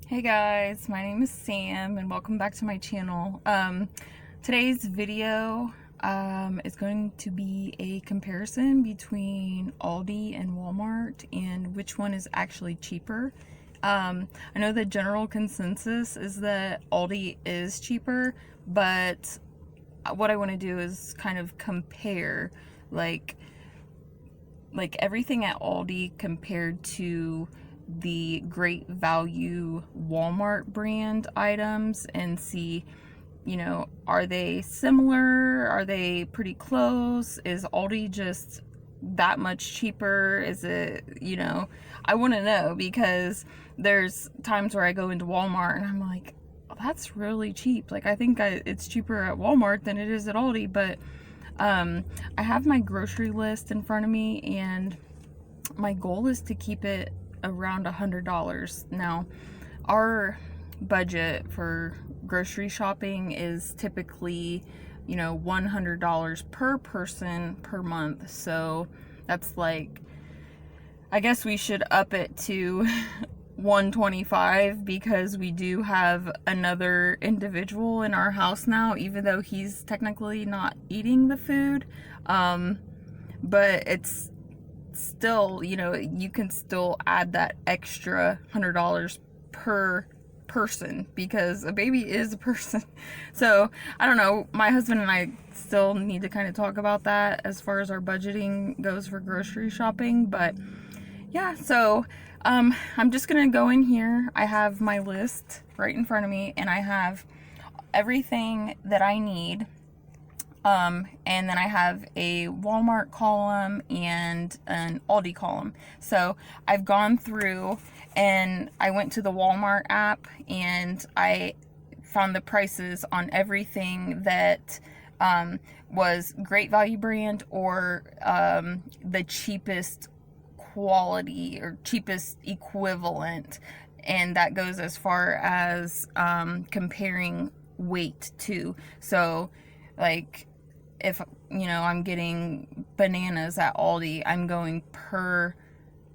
Hey guys, my name is Sam and welcome back to my channel. Today's video is going to be a comparison between Aldi and Walmart and which one is actually cheaper. I know the general consensus is that Aldi is cheaper, but what I want to do is kind of compare like everything at Aldi compared to the Great Value Walmart brand items and see, are they similar? Are they pretty close? Is Aldi just that much cheaper? Is it, I want to know because there's times where I go into Walmart and I'm like, oh, that's really cheap. Like, I think it's cheaper at Walmart than it is at Aldi, but I have my grocery list in front of me and my goal is to keep it around $100. Now, our budget for grocery shopping is typically, $100 per person per month. So that's like, I guess we should up it to 125 because we do have another individual in our house now, even though he's technically not eating the food. But it's still, you can still add that extra $100 per person because a baby is a person. So I don't know, my husband and I still need to kind of talk about that as far as our budgeting goes for grocery shopping. But yeah, so I'm just gonna go in here. I have my list right in front of me and I have everything that I need. And then I have a Walmart column and an Aldi column. So I've gone through and I went to the Walmart app and I found the prices on everything that was Great Value brand or the cheapest quality or cheapest equivalent. And that goes as far as comparing weight too. So like, if I'm getting bananas at Aldi, I'm going per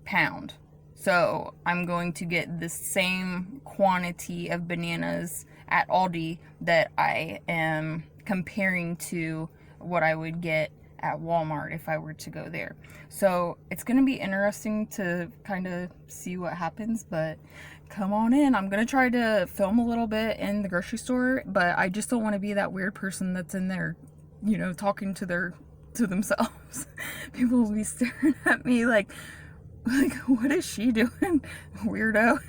pound. So I'm going to get the same quantity of bananas at Aldi that I am comparing to what I would get at Walmart if I were to go there. So it's going to be interesting to kind of see what happens, but come on in. I'm going to try to film a little bit in the grocery store, but I just don't want to be that weird person that's in there talking to themselves. People will be staring at me like what is she doing? Weirdo.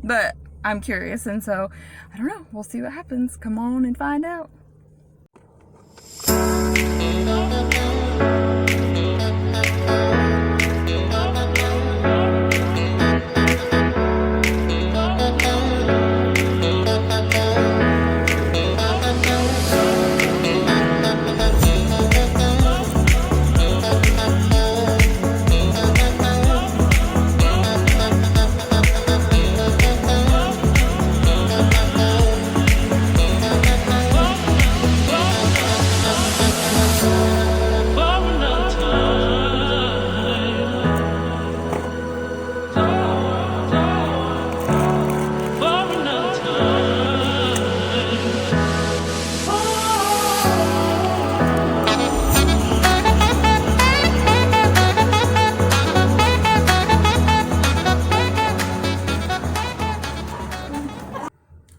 But I'm curious, and so I don't know, we'll see what happens. Come on and find out.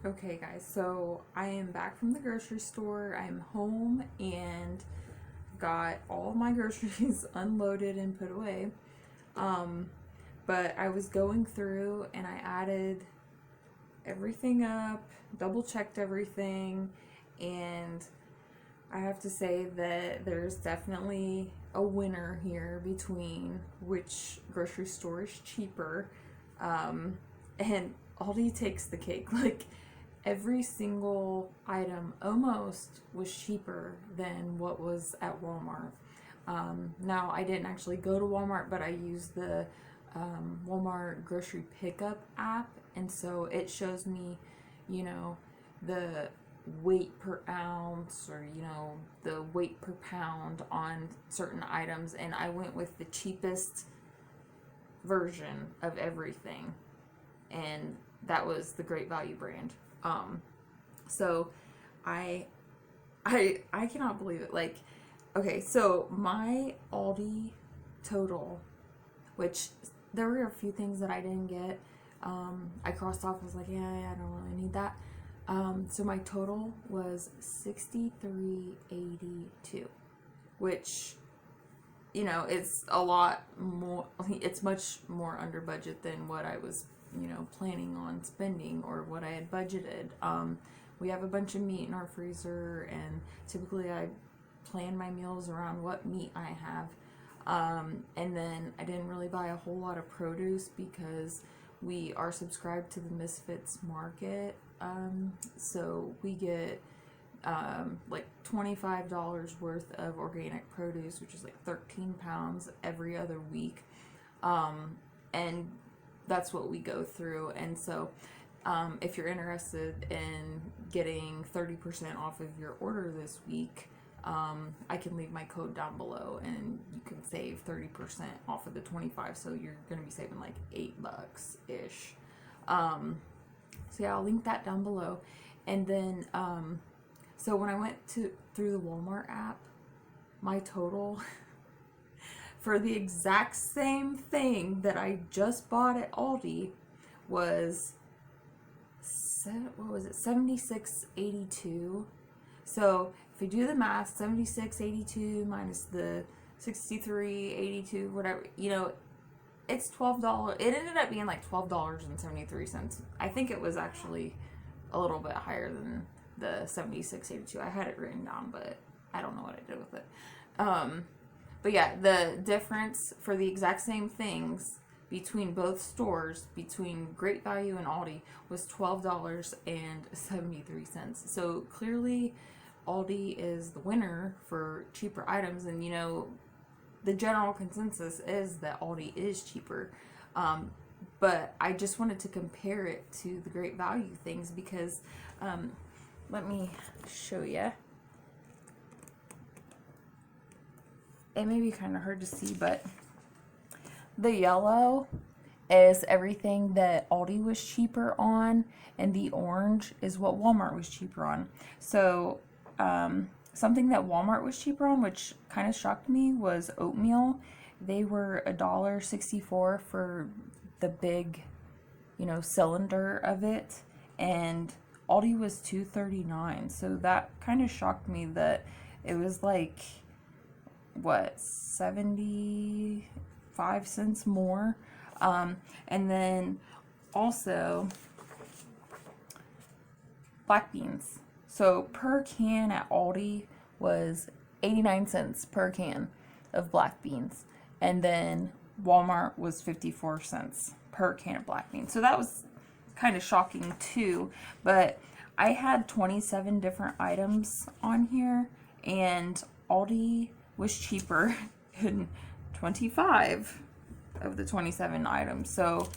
Okay guys, so I am back from the grocery store. I'm home and got all of my groceries unloaded and put away. But I was going through and I added everything up, double checked everything, and I have to say that there's definitely a winner here between which grocery store is cheaper. And Aldi takes the cake. Like, every single item almost was cheaper than what was at Walmart. Now, I didn't actually go to Walmart, but I used the Walmart grocery pickup app, and so it shows me, the weight per ounce or, the weight per pound on certain items, and I went with the cheapest version of everything. And that was the Great Value brand. So I cannot believe it. Like, okay, so my Aldi total, which there were a few things that I didn't get. I crossed off, was like, yeah, I don't really need that. So my total was $63.82, which, you know, it's a lot more, it's much more under budget than what I was, you know, planning on spending or what I had budgeted. We have a bunch of meat in our freezer, and typically I plan my meals around what meat I have. And then I didn't really buy a whole lot of produce because we are subscribed to the Misfits Market. So we get like $25 worth of organic produce, which is like 13 pounds every other week. And that's what we go through. And so if you're interested in getting 30% off of your order this week, I can leave my code down below and you can save 30% off of the 25, so you're going to be saving like $8-ish. So yeah, I'll link that down below. And then, so when I went through the Walmart app, my total for the exact same thing that I just bought at Aldi was, what was it, $76.82. So if you do the math, $76.82 minus the $63.82, whatever, you know, it's $12. It ended up being like $12.73. I think it was actually a little bit higher than the $76.82. I had it written down, but I don't know what I did with it. But yeah, the difference for the exact same things between both stores, between Great Value and Aldi, was $12.73. So clearly Aldi is the winner for cheaper items, and you know, the general consensus is that Aldi is cheaper. But I just wanted to compare it to the Great Value things because, let me show you. It may be kind of hard to see, but the yellow is everything that Aldi was cheaper on, and the orange is what Walmart was cheaper on. So, something that Walmart was cheaper on, which kind of shocked me, was oatmeal. They were $1.64 for the big, you know, cylinder of it, and Aldi was $2.39. So that kind of shocked me that it was like, what, 75 cents more. And then also black beans. So per can at Aldi was 89 cents per can of black beans. And then Walmart was 54 cents per can of black beans. So that was kind of shocking too. But I had 27 different items on here, and Aldi was cheaper in 25 of the 27 items. So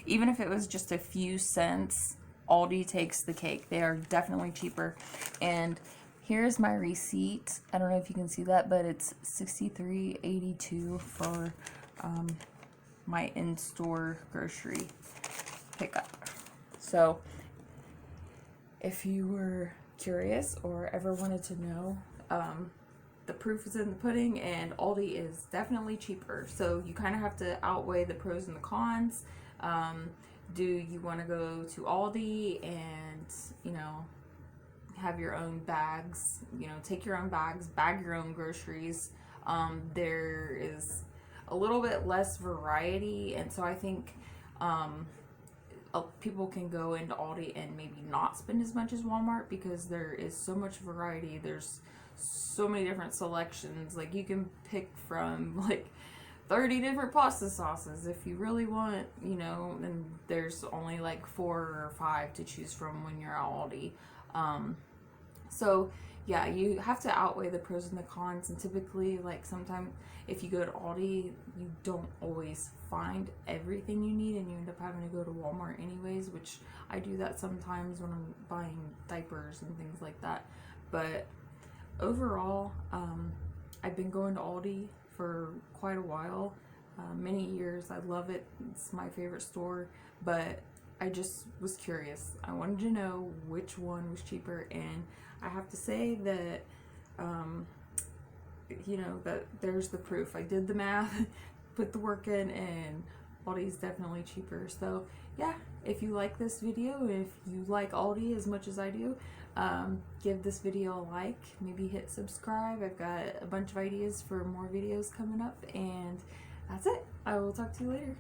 even if it was just a few cents, Aldi takes the cake. They are definitely cheaper. And here's my receipt. I don't know if you can see that, but it's $63.82 for my in-store grocery pickup. So if you were curious or ever wanted to know, the proof is in the pudding, and Aldi is definitely cheaper. So you kind of have to outweigh the pros and the cons. Do you want to go to Aldi and, you know, have your own bags, you know, take your own bags, bag your own groceries? There is a little bit less variety, and so I think people can go into Aldi and maybe not spend as much as Walmart because there is so much variety. There's so many different selections. Like, you can pick from like 30 different pasta sauces if you really want, you know, and there's only like 4 or 5 to choose from when you're at Aldi. So yeah, you have to outweigh the pros and the cons, and typically, like, sometimes if you go to Aldi, you don't always find everything you need, and you end up having to go to Walmart anyways, which I do that sometimes when I'm buying diapers and things like that. But overall, I've been going to Aldi for quite a while, many years. I love it. It's my favorite store. But I just was curious. I wanted to know which one was cheaper, and I have to say that, that there's the proof. I did the math, put the work in, and Aldi is definitely cheaper. So yeah, if you like this video, if you like Aldi as much as I do, give this video a like, maybe hit subscribe. I've got a bunch of ideas for more videos coming up, and that's it. I will talk to you later.